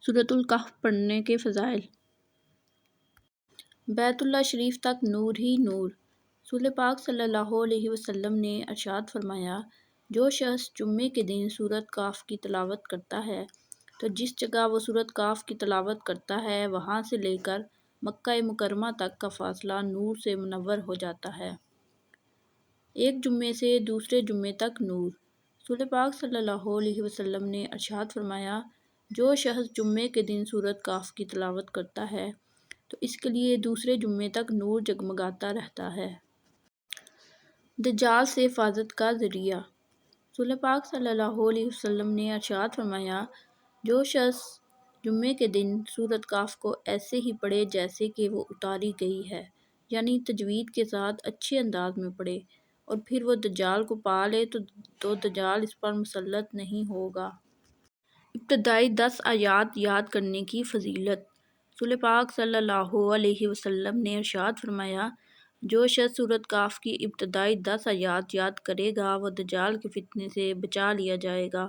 سورۃ الکہف پڑھنے کے فضائل۔ بیت اللہ شریف تک نور ہی نور۔ رسول پاک صلی اللہ علیہ وسلم نے ارشاد فرمایا، جو شخص جمعے کے دن سورۃ کہف کی تلاوت کرتا ہے تو جس جگہ وہ سورۃ کہف کی تلاوت کرتا ہے وہاں سے لے کر مکہ مکرمہ تک کا فاصلہ نور سے منور ہو جاتا ہے۔ ایک جمعے سے دوسرے جمعے تک نور۔ رسول پاک صلی اللہ علیہ وسلم نے ارشاد فرمایا، جو شخص جمعے کے دن سورۃ کہف کی تلاوت کرتا ہے تو اس کے لیے دوسرے جمعے تک نور جگمگاتا رہتا ہے۔ دجال سے حفاظت کا ذریعہ۔ رسول پاک صلی اللہ علیہ وسلم نے ارشاد فرمایا، جو شخص جمعے کے دن سورۃ کہف کو ایسے ہی پڑھے جیسے کہ وہ اتاری گئی ہے، یعنی تجوید کے ساتھ اچھے انداز میں پڑھے، اور پھر وہ دجال کو پا لے تو دجال اس پر مسلط نہیں ہوگا۔ ابتدائی 10 آیات یاد کرنے کی فضیلت۔ رسول پاک صلی اللہ علیہ وسلم نے ارشاد فرمایا، جو شخص سورۃ کہف کی ابتدائی 10 آیات یاد کرے گا وہ دجال کے فتنے سے بچا لیا جائے گا۔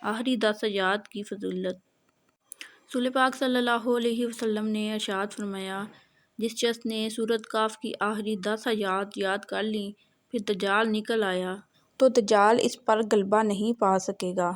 آخری 10 آیات کی فضیلت۔ رسول پاک صلی اللہ علیہ وسلم نے ارشاد فرمایا، جس شخص نے سورۃ کہف کی آخری 10 آیات یاد کر لیں پھر دجال نکل آیا تو دجال اس پر غلبہ نہیں پا سکے گا۔